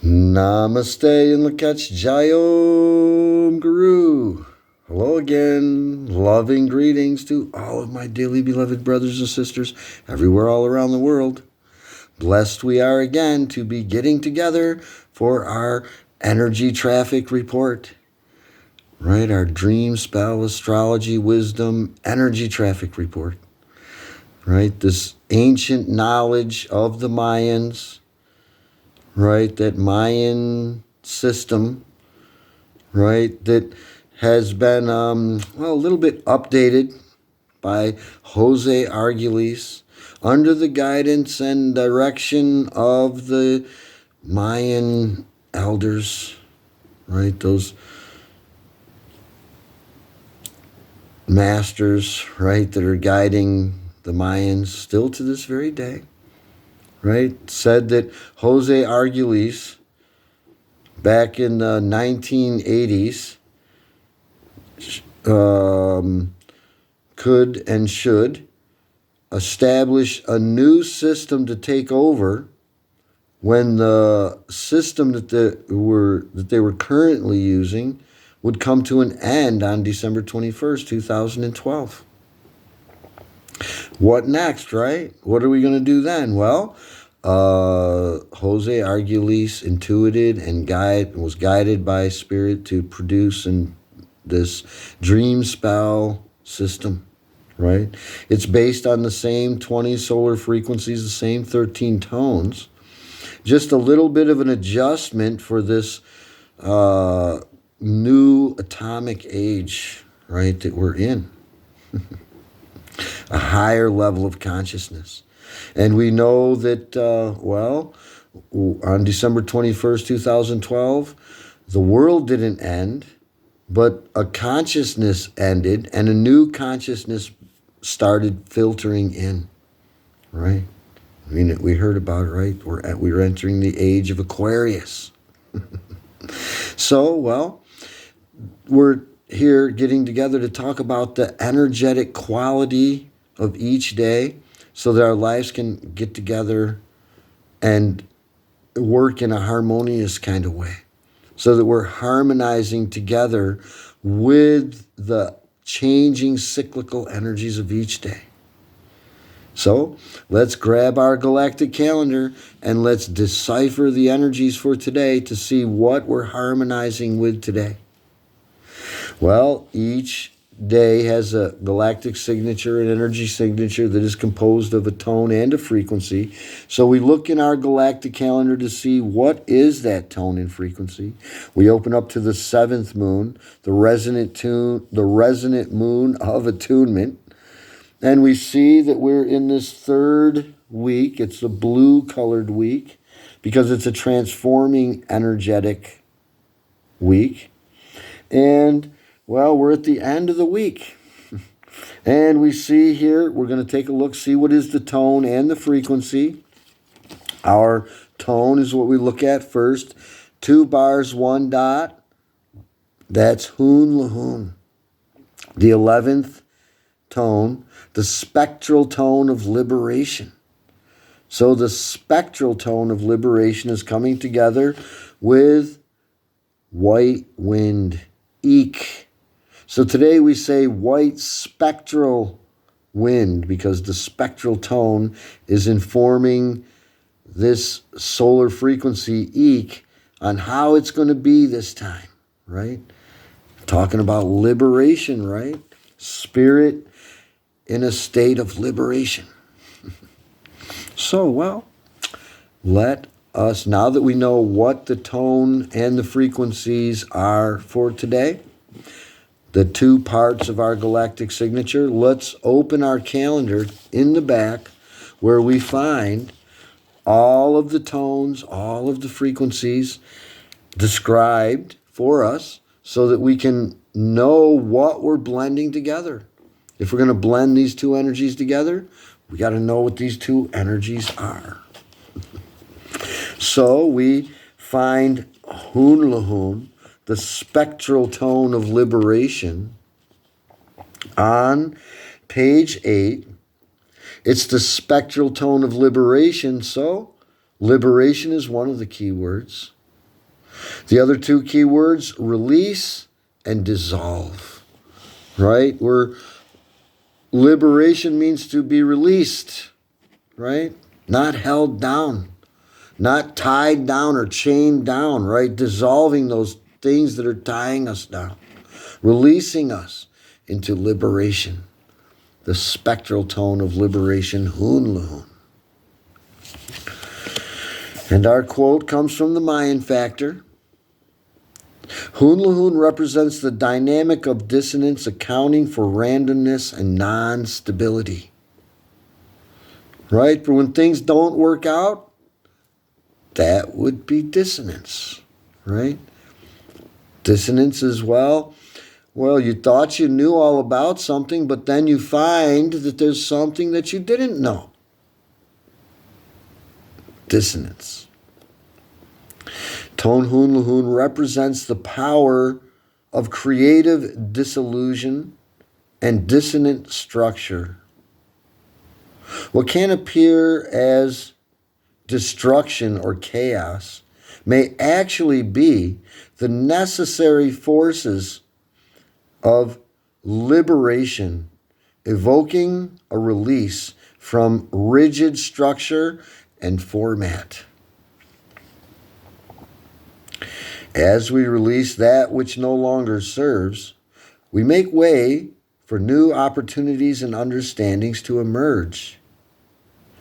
Namaste and Lakach Jayom Guru. Hello again. Loving greetings to all of my dearly beloved brothers and sisters everywhere all around the world. Blessed we are again to be getting together for our energy traffic report. Right? Our dream, spell, astrology, wisdom, energy traffic report. Right? This ancient knowledge of the Mayans. Right, that Mayan system, right, that has been, a little bit updated by Jose Arguelles under the guidance and direction of the Mayan elders, right, those masters, right, that are guiding the Mayans still to this very day. Right, said that Jose Arguelles, back in the 1980s, could and should establish a new system to take over when the system that they were currently using would come to an end on December 21st, 2012. What next, right? What are we going to do then? Well, Jose Arguelles intuited and was guided by spirit to produce this dream spell system, right? It's based on the same 20 solar frequencies, the same 13 tones. Just a little bit of an adjustment for this new atomic age, right, that we're in. A higher level of consciousness. And we know that, on December 21st, 2012, the world didn't end, but a consciousness ended and a new consciousness started filtering in, right? I mean, we heard about it, right? We're entering the age of Aquarius. So, we're here getting together to talk about the energetic quality of each day so that our lives can get together and work in a harmonious kind of way, so that we're harmonizing together with the changing cyclical energies of each day. So let's grab our galactic calendar and let's decipher the energies for today to see what we're harmonizing with today. Well, each day has a galactic signature, an energy signature that is composed of a tone and a frequency. So we look in our galactic calendar to see what is that tone and frequency. We open up to the 7th moon, the resonant moon of attunement. And we see that we're in this 3rd week. It's a blue-colored week because it's a transforming energetic week. And we're at the end of the week. And we see here, we're going to take a look, see what is the tone and the frequency. Our tone is what we look at first. 2 bars, 1 dot. That's HUNLAHUN. The 11th tone, the spectral tone of liberation. So the spectral tone of liberation is coming together with white wind, eek. So today we say white spectral wind because the spectral tone is informing this solar frequency, eek, on how it's going to be this time, right? Talking about liberation, right? Spirit in a state of liberation. So, let us, now that we know what the tone and the frequencies are for today, the 2 parts of our galactic signature, let's open our calendar in the back where we find all of the tones, all of the frequencies described for us so that we can know what we're blending together. If we're going to blend these 2 energies together, we got to know what these 2 energies are. So we find HUNLAHUN, the spectral tone of liberation, on page 8. It's the spectral tone of liberation, so liberation is one of the key words. The other two key words, release and dissolve, right? Liberation means to be released, right? Not held down, not tied down or chained down, right? Dissolving those things that are tying us down, releasing us into liberation. The spectral tone of liberation, HUNLAHUN. And our quote comes from the Mayan factor. HUNLAHUN represents the dynamic of dissonance, accounting for randomness and non-stability. Right? For when things don't work out, that would be dissonance. Right? Dissonance as well. Well, you thought you knew all about something, but then you find that there's something that you didn't know. Dissonance. Tone HUNLAHUN represents the power of creative disillusion and dissonant structure. What can appear as destruction or chaos may actually be the necessary forces of liberation, evoking a release from rigid structure and format. As we release that which no longer serves, we make way for new opportunities and understandings to emerge,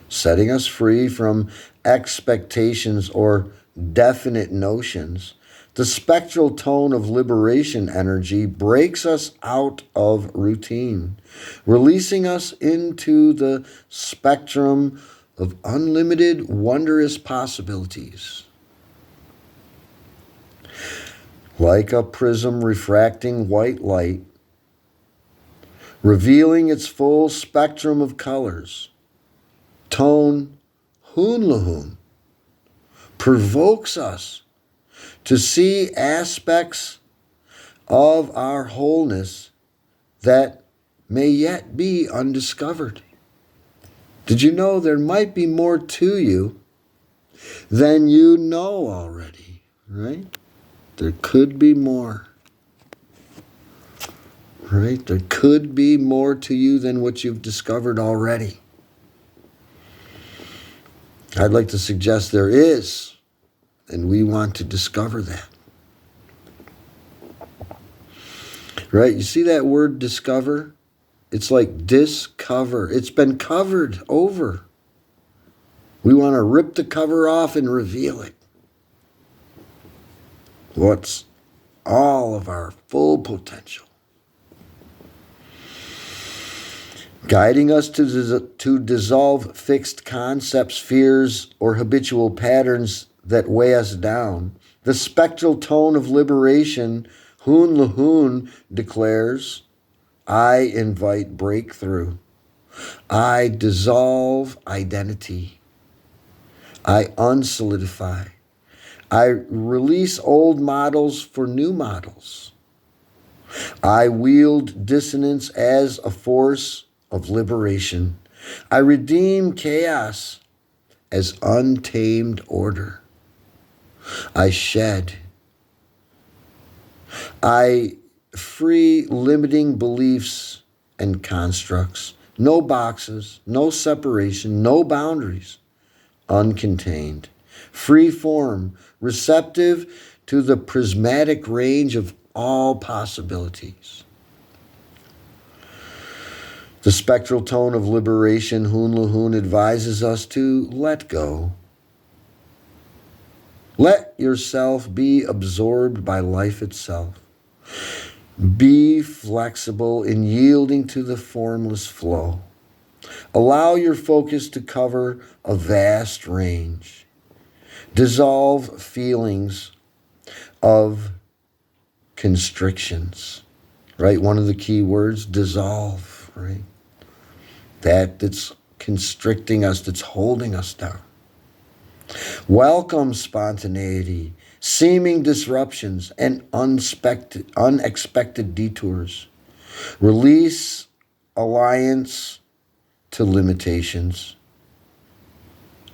setting us free from expectations or definite notions. The spectral tone of liberation energy breaks us out of routine, releasing us into the spectrum of unlimited, wondrous possibilities. Like a prism refracting white light, revealing its full spectrum of colors, tone HUNLAHUN provokes us to see aspects of our wholeness that may yet be undiscovered. Did you know there might be more to you than you know already, right? There could be more, right? There could be more to you than what you've discovered already. I'd like to suggest there is, and we want to discover that. Right? You see that word discover? It's like discover. It's been covered over. We want to rip the cover off and reveal it. What's all of our full potential. Guiding us to dissolve fixed concepts, fears, or habitual patterns that weigh us down. The spectral tone of liberation, HUNLAHUN, declares, I invite breakthrough. I dissolve identity. I unsolidify. I release old models for new models. I wield dissonance as a force of liberation. I redeem chaos as untamed order. I shed. I free limiting beliefs and constructs. No boxes, no separation, no boundaries. Uncontained. Free form, receptive to the prismatic range of all possibilities. The spectral tone of liberation, HUNLAHUN, advises us to let go. Let yourself be absorbed by life itself. Be flexible in yielding to the formless flow. Allow your focus to cover a vast range. Dissolve feelings of constrictions, right? One of the key words, dissolve, right? That's constricting us, that's holding us down. Welcome spontaneity, seeming disruptions, and unexpected detours. Release alliance to limitations.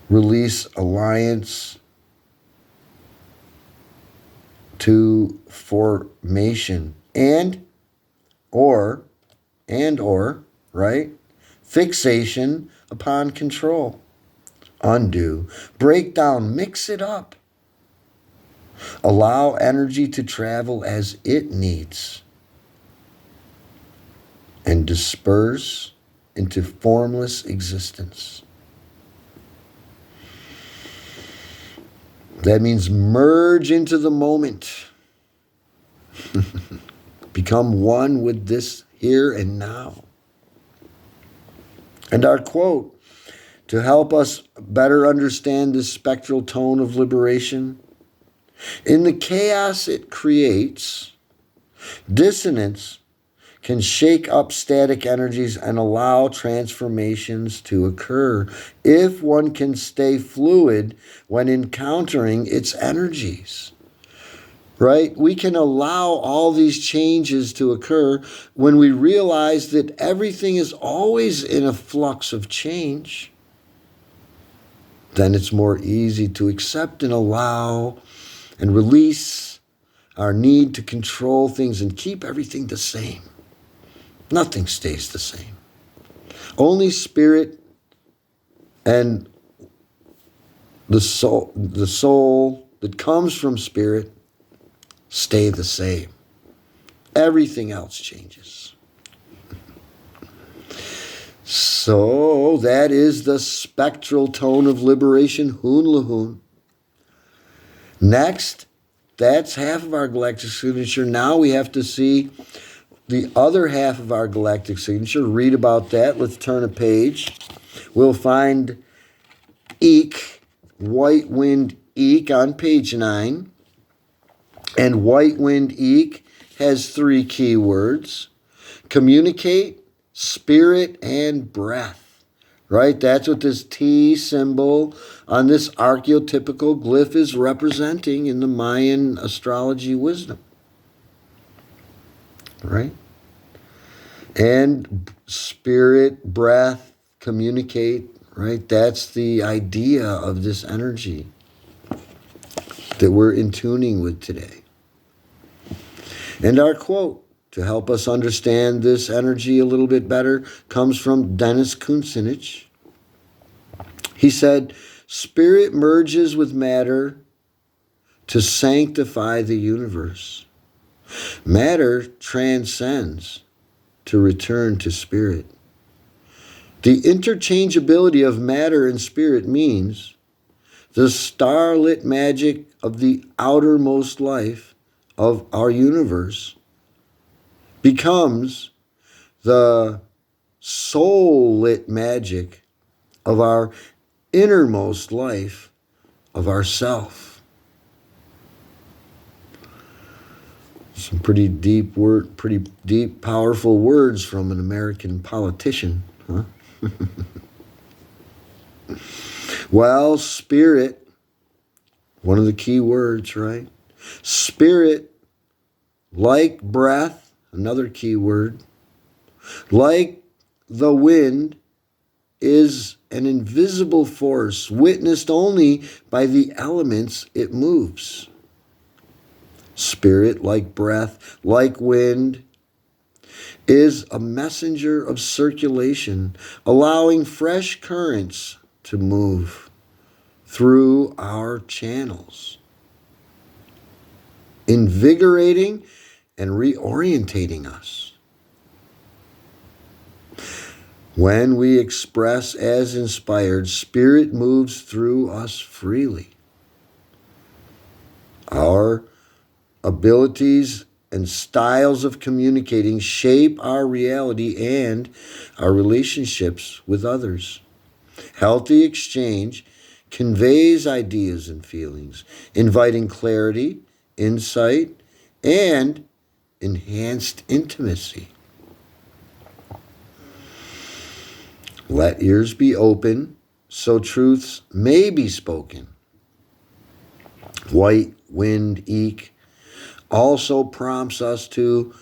Release alliance to formation or, right? Fixation upon control. Undo, break down, mix it up. Allow energy to travel as it needs and disperse into formless existence. That means merge into the moment. Become one with this here and now. And our quote, to help us better understand this spectral tone of liberation, in the chaos it creates, dissonance can shake up static energies and allow transformations to occur if one can stay fluid when encountering its energies. Right? We can allow all these changes to occur when we realize that everything is always in a flux of change. Then it's more easy to accept and allow and release our need to control things and keep everything the same. Nothing stays the same. Only spirit and the soul that comes from spirit stay the same. Everything else changes. So that is the spectral tone of liberation, HUNLAHUN. Next, that's half of our galactic signature. Now we have to see the other half of our galactic signature. Read about that. Let's turn a page. We'll find Eek, White Wind Eek on page 9. And White Wind Eek has 3 key words: communicate, spirit, and breath. Right? That's what this T symbol on this archetypical glyph is representing in the Mayan astrology wisdom. Right? And spirit, breath, communicate, right? That's the idea of this energy that we're in tuning with today. And our quote, to help us understand this energy a little bit better, comes from Dennis Kucinich. He said, spirit merges with matter to sanctify the universe. Matter transcends to return to spirit. The interchangeability of matter and spirit means the starlit magic of the outermost life of our universe becomes the soul-lit magic of our innermost life of ourself. Some pretty deep, powerful words from an American politician, huh? Well, spirit, one of the key words, right? Spirit, like breath, another key word, like the wind, is an invisible force witnessed only by the elements it moves. Spirit, like breath, like wind, is a messenger of circulation, allowing fresh currents to move through our channels, invigorating and reorientating us. When we express as inspired, spirit moves through us freely. Our abilities and styles of communicating shape our reality and our relationships with others. Healthy exchange conveys ideas and feelings, inviting clarity, insight, and enhanced intimacy. Let ears be open so truths may be spoken. White Wind Eek also prompts us to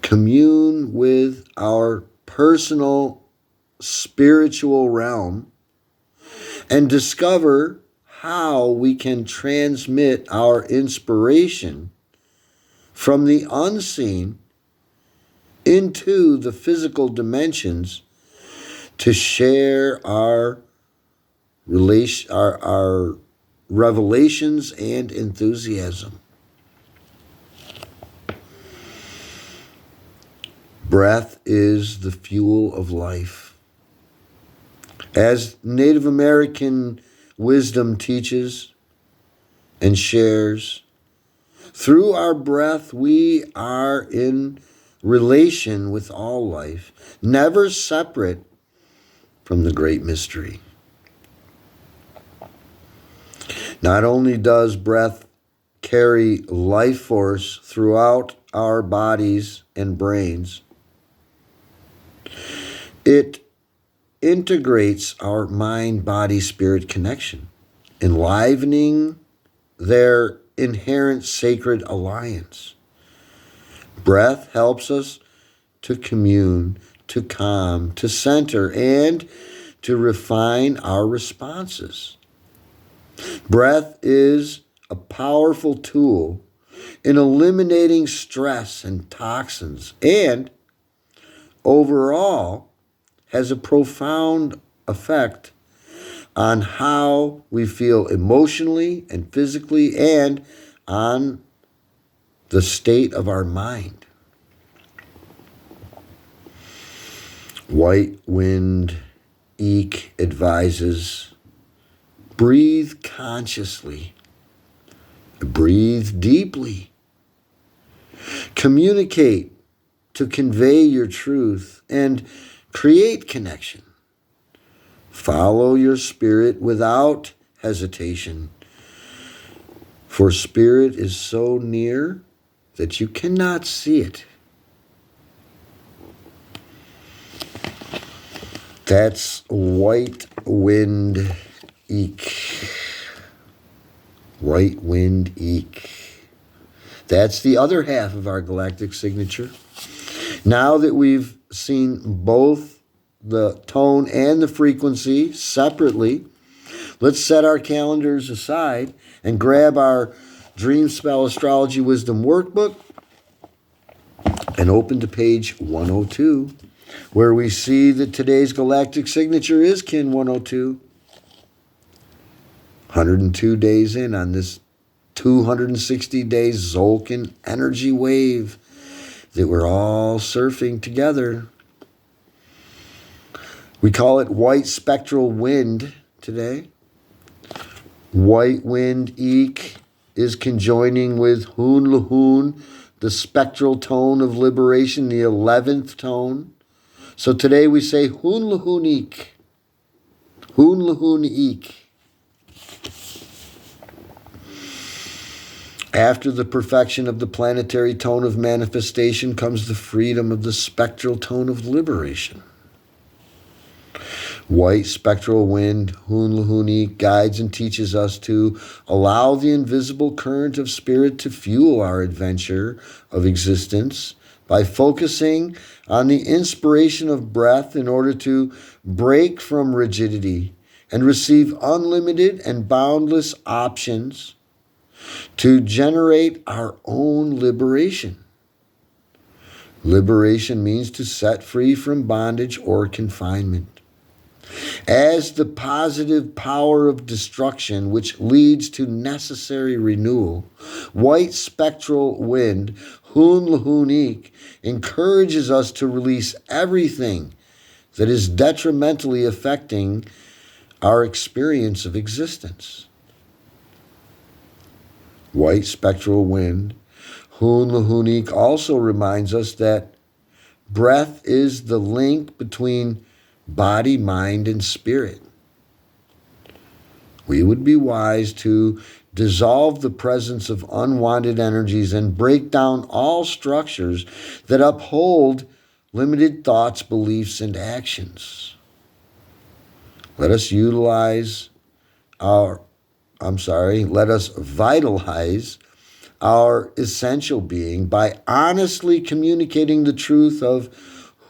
commune with our personal spiritual realm and discover how we can transmit our inspiration from the unseen into the physical dimensions to share our revelations and enthusiasm. Breath is the fuel of life. As Native American wisdom teaches and shares, through our breath we are in relation with all life, never separate from the great mystery. Not only does breath carry life force throughout our bodies and brains, it integrates our mind-body-spirit connection, enlivening their inherent sacred alliance. Breath helps us to commune, to calm, to center, and to refine our responses. Breath is a powerful tool in eliminating stress and toxins, and overall has a profound effect on how we feel emotionally and physically and on the state of our mind. White Wind Eek advises, breathe consciously, breathe deeply, communicate to convey your truth and create connection. Follow your spirit without hesitation, for spirit is so near that you cannot see it. That's White Wind Eek. White Wind Eek. That's the other half of our galactic signature. Now that we've seen both the tone and the frequency separately, let's set our calendars aside and grab our Dream Spell Astrology Wisdom Workbook and open to page 102, where we see that today's galactic signature is Kin 102. 102 days in on this 260 days Zolkin energy wave that we're all surfing together. We call it White Spectral Wind today. White Wind Eek is conjoining with HUNLAHUN, the spectral tone of liberation, the 11th tone. So today we say HUNLAHUN Eek. HUNLAHUN Eek. After the perfection of the planetary tone of manifestation comes the freedom of the spectral tone of liberation. White spectral wind, HUNLAHUN, guides and teaches us to allow the invisible current of spirit to fuel our adventure of existence by focusing on the inspiration of breath in order to break from rigidity and receive unlimited and boundless options to generate our own liberation. Liberation means to set free from bondage or confinement. As the positive power of destruction which leads to necessary renewal, white spectral wind, HUNLAHUN, encourages us to release everything that is detrimentally affecting our experience of existence. White spectral wind, HUNLAHUN, also reminds us that breath is the link between body, mind, and spirit. We would be wise to dissolve the presence of unwanted energies and break down all structures that uphold limited thoughts, beliefs, and actions. Let us vitalize our essential being by honestly communicating the truth of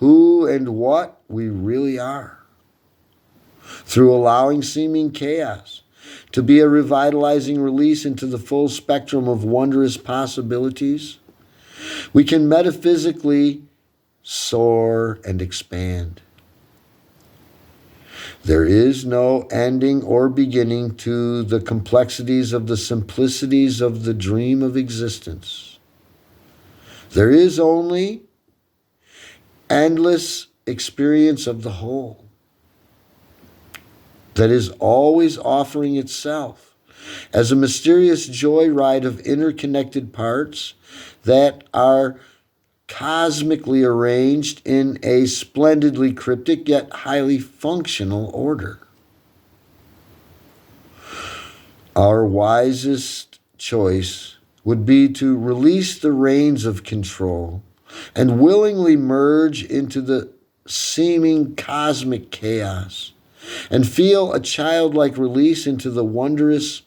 who and what we really are. Through allowing seeming chaos to be a revitalizing release into the full spectrum of wondrous possibilities. We can metaphysically soar and expand. There is no ending or beginning to the complexities of the simplicities of the dream of existence. There is only endless experience of the whole that is always offering itself as a mysterious joyride of interconnected parts that are cosmically arranged in a splendidly cryptic yet highly functional order. Our wisest choice would be to release the reins of control and willingly merge into the seeming cosmic chaos and feel a childlike release into the wondrous,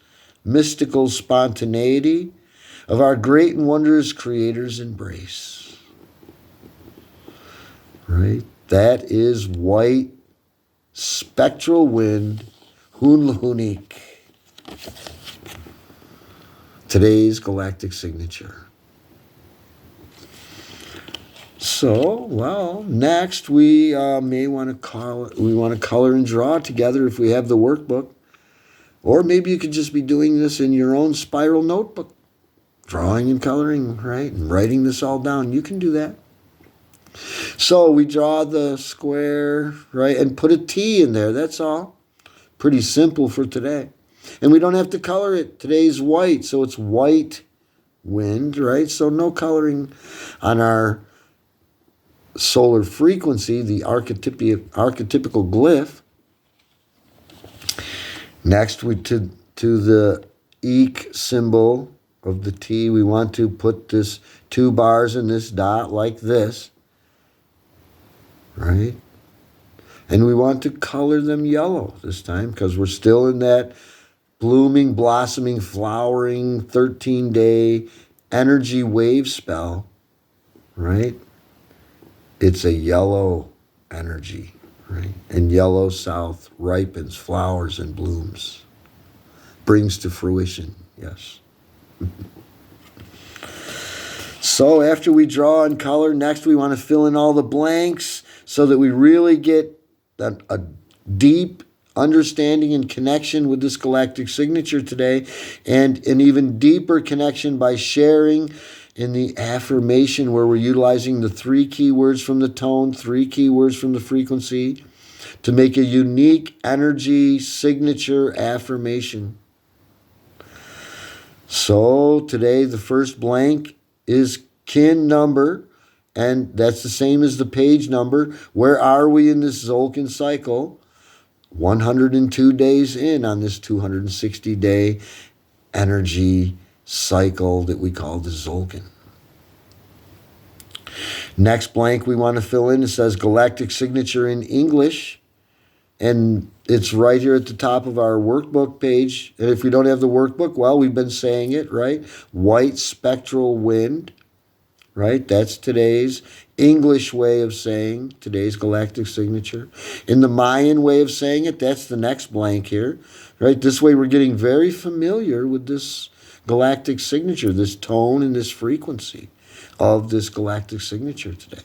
mystical spontaneity of our great and wondrous Creator's embrace. Right? That is white, spectral wind, HUNLAHUN. Today's galactic signature. So, well, next we may want to color and draw together if we have the workbook. Or maybe you could just be doing this in your own spiral notebook. Drawing and coloring, right? And writing this all down. You can do that. So we draw the square, right? And put a T in there. That's all. Pretty simple for today. And we don't have to color it. Today's white, so it's white wind, right? So no coloring on our solar frequency, the archetypical glyph. Next, to the eek symbol of the T, we want to put this 2 bars in this dot like this, right? And we want to color them yellow this time because we're still in that blooming, blossoming, flowering 13-day energy wave spell, right? It's a yellow energy, right? And yellow south ripens, flowers, and blooms. Brings to fruition, yes. So after we draw and color, next we want to fill in all the blanks so that we really get a deep understanding and connection with this galactic signature today, and an even deeper connection by sharing in the affirmation where we're utilizing the 3 keywords from the tone, 3 keywords from the frequency to make a unique energy signature affirmation. So today the first blank is kin number, and that's the same as the page number. Where are we in this Zolkin cycle? 102 days in on this 260-day energy cycle that we call the Zolkin. Next blank we want to fill in, it says galactic signature in English, and it's right here at the top of our workbook page. And if we don't have the workbook, well, we've been saying it, right? White spectral wind, right? That's today's English way of saying today's galactic signature. In the Mayan way of saying it, that's the next blank here, right? This way we're getting very familiar with this galactic signature, this tone and this frequency of this galactic signature today.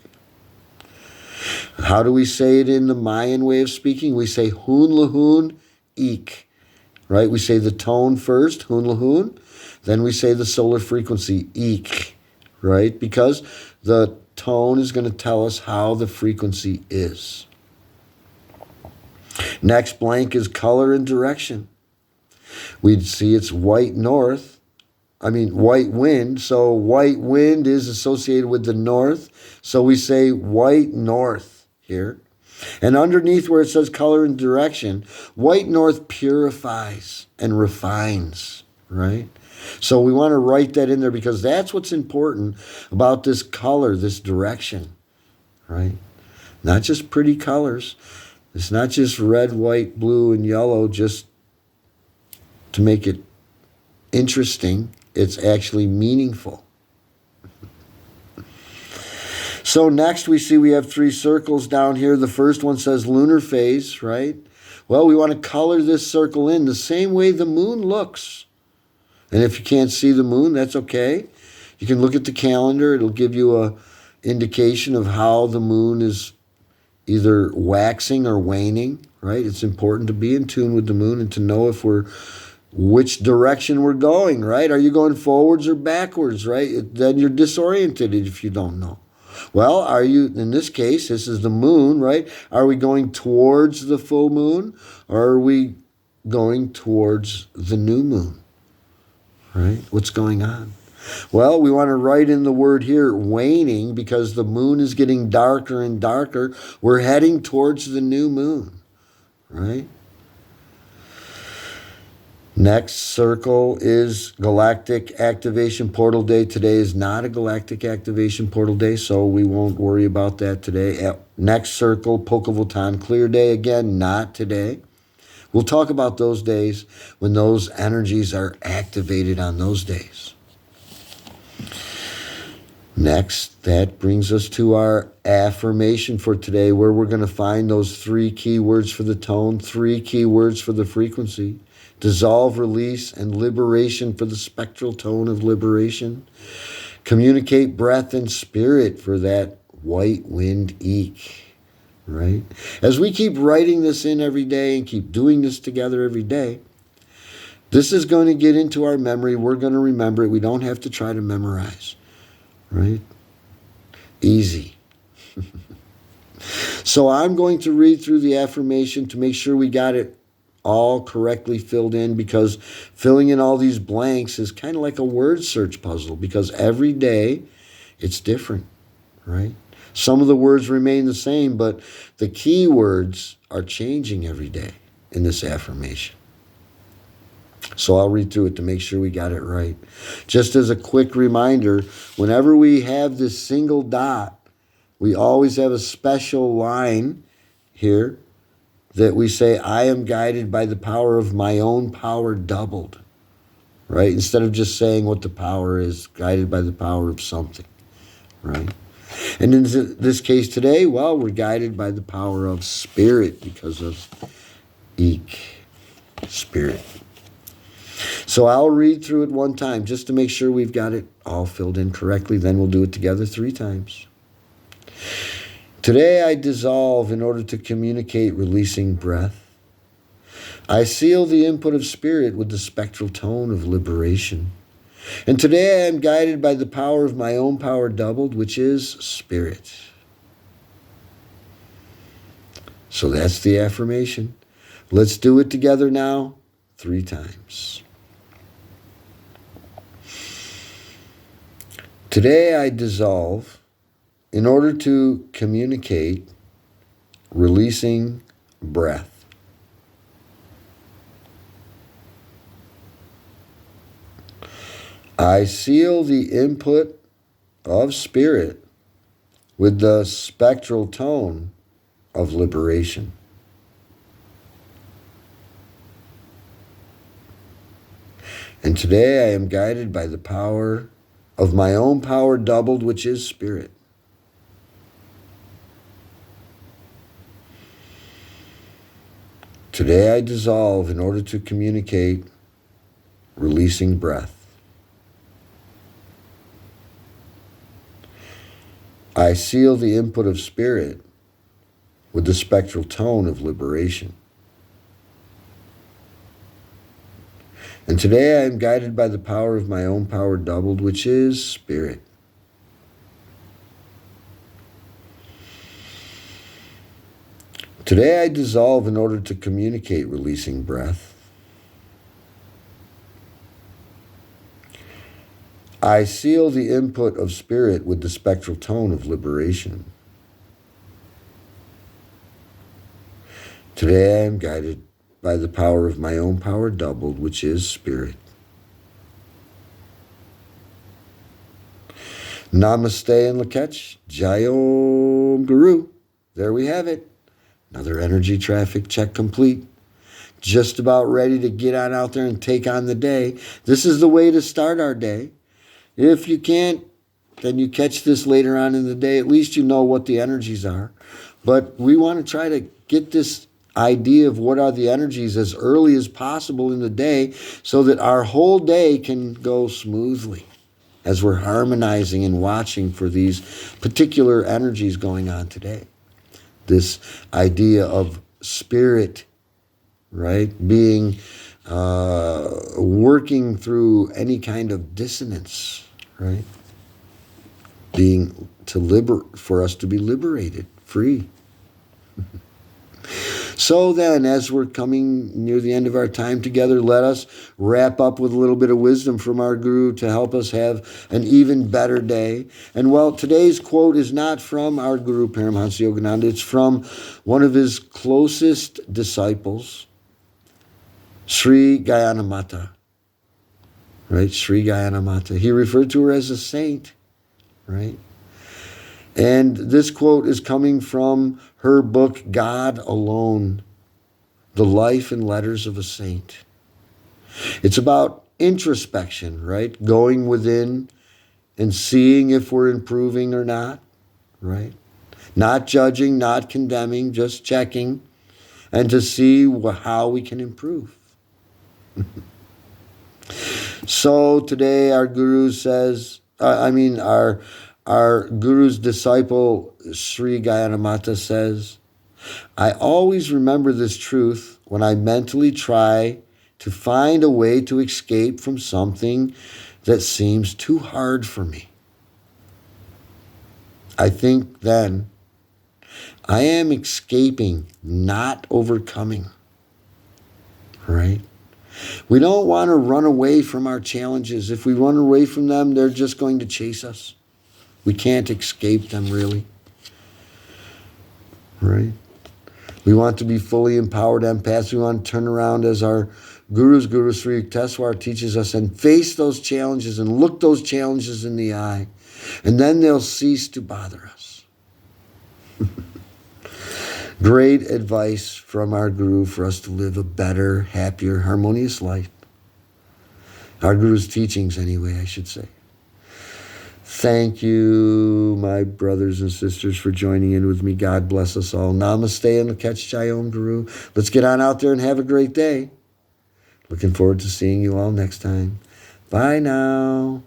How do we say it in the Mayan way of speaking? We say HUNLAHUN eek, right? We say the tone first, HUNLAHUN, then we say the solar frequency, eek, right? Because the tone is going to tell us how the frequency is. Next blank is color and direction. We'd see it's white wind. So white wind is associated with the north. So we say white north here. And underneath where it says color and direction, white north purifies and refines, right? So we want to write that in there because that's what's important about this color, this direction, right? Not just pretty colors. It's not just red, white, blue, and yellow just to make it interesting. It's actually meaningful. So next we see we have 3 circles down here. The first one says lunar phase, right? Well, we want to color this circle in the same way the moon looks. And if you can't see the moon, that's okay. You can look at the calendar. It'll give you a indication of how the moon is either waxing or waning, right? It's important to be in tune with the moon and to know which direction we're going, right? Are you going forwards or backwards, right? Then you're disoriented if you don't know. Well, are you, in this case, this is the moon, right? Are we going towards the full moon or are we going towards the new moon, right? What's going on? Well, we want to write in the word here, waning, because the moon is getting darker and darker. We're heading towards the new moon, right? Next circle is Galactic Activation Portal Day. Today is not a Galactic Activation Portal Day, so we won't worry about that today. Next circle, Pocahontas Clear Day. Again, not today. We'll talk about those days when those energies are activated on those days. Next, that brings us to our affirmation for today, where we're going to find those 3 key words for the tone, 3 key words for the frequency. Dissolve, release, and liberation for the spectral tone of liberation. Communicate breath and spirit for that white wind eek, right? As we keep writing this in every day and keep doing this together every day, this is going to get into our memory. We're going to remember it. We don't have to try to memorize, right? Easy. So I'm going to read through the affirmation to make sure we got it all correctly filled in, because filling in all these blanks is kind of like a word search puzzle, because every day it's different, right? Some of the words remain the same, but the key words are changing every day in this affirmation. So I'll read through it to make sure we got it right. Just as a quick reminder, whenever we have this single dot, we always have a special line here that we say, I am guided by the power of my own power doubled, right? Instead of just saying what the power is, guided by the power of something, right? And in this case today, well, we're guided by the power of spirit because of eek, spirit. So I'll read through it one time just to make sure we've got it all filled in correctly. Then we'll do it together 3 times. Today I dissolve in order to communicate releasing breath. I seal the input of spirit with the spectral tone of liberation. And today I am guided by the power of my own power doubled, which is spirit. So that's the affirmation. Let's do it together now 3 times. Today I dissolve in order to communicate releasing breath. I seal the input of spirit with the spectral tone of liberation. And today I am guided by the power of my own power doubled, which is spirit. Today I dissolve in order to communicate releasing breath. I seal the input of spirit with the spectral tone of liberation. And today I am guided by the power of my own power doubled, which is spirit. Today I dissolve in order to communicate releasing breath. I seal the input of spirit with the spectral tone of liberation. Today I am guided by the power of my own power doubled, which is spirit. Namaste and Lakech, Jayom Guru. There we have it. Another energy traffic check complete. Just about ready to get on out there and take on the day. This is the way to start our day. If you can't, then you catch this later on in the day. At least you know what the energies are. But we want to try to get this idea of what are the energies as early as possible in the day so that our whole day can go smoothly as we're harmonizing and watching for these particular energies going on today. This idea of spirit, right, being working through any kind of dissonance, right, being for us to be liberated, free. So then, as we're coming near the end of our time together, let us wrap up with a little bit of wisdom from our Guru to help us have an even better day. And well, today's quote is not from our Guru Paramahansa Yogananda. It's from one of his closest disciples, Sri Gayanamata. Right, Sri Gayanamata. He referred to her as a saint, right? And this quote is coming from her book, God Alone, The Life and Letters of a Saint. It's about introspection, right? Going within and seeing if we're improving or not, right? Not judging, not condemning, just checking, and to see how we can improve. So today our Guru says, our Guru's disciple, Sri Gayanamata, says, I always remember this truth when I mentally try to find a way to escape from something that seems too hard for me. I think then I am escaping, not overcoming. Right? We don't want to run away from our challenges. If we run away from them, they're just going to chase us. We can't escape them, really. Right? We want to be fully empowered empaths. We want to turn around as our Guru Sri Yukteswar teaches us and face those challenges and look those challenges in the eye. And then they'll cease to bother us. Great advice from our Guru for us to live a better, happier, harmonious life. Our Guru's teachings, anyway, I should say. Thank you, my brothers and sisters, for joining in with me. God bless us all. Namaste and Lakach Chayom, Guru. Let's get on out there and have a great day. Looking forward to seeing you all next time. Bye now.